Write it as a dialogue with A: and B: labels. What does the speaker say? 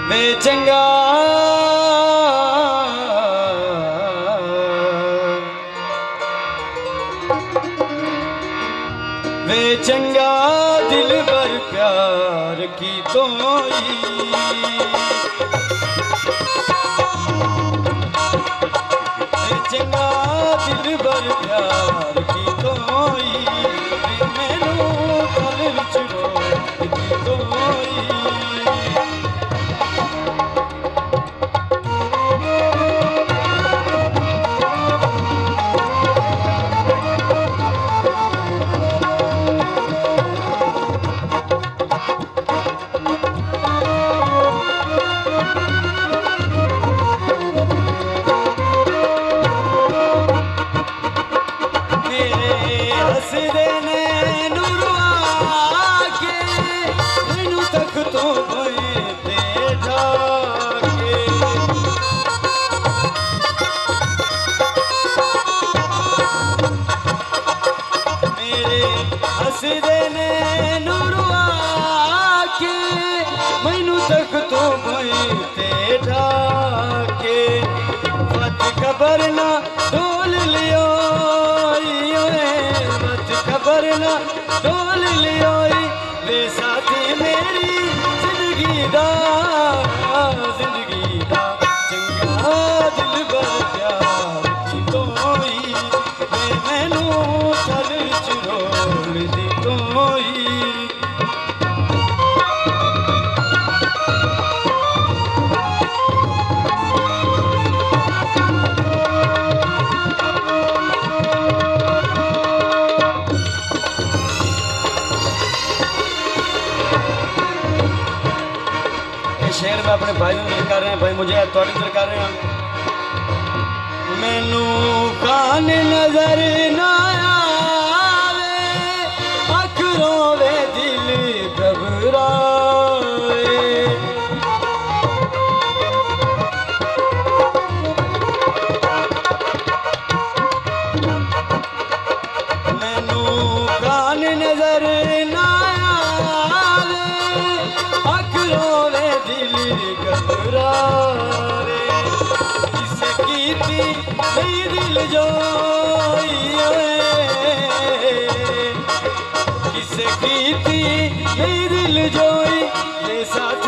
A: वे चंगा वे चंगा दिल भर प्यार की तोई वे चंगा दिल भर प्यार की तोई मैनू कल विच रोक दी तोई खबर ना डोल लियो मत खबर ना डोल लियो वे साथी मेरी जिंदगी दा चंगा दिल भर प्यार की तोई वे मैनू थल च रोल दी तोई शेर में अपने भाई को कर रहे हैं, भाई मुझे थोड़ी देर कर रहे हैं। मैनू कान नजर ना आवे अख रोवे दिल घबराए मैनू कान नजर ना किसे कीती नहीं दिल जोई किसे कीती नहीं दिल जोई ये साथ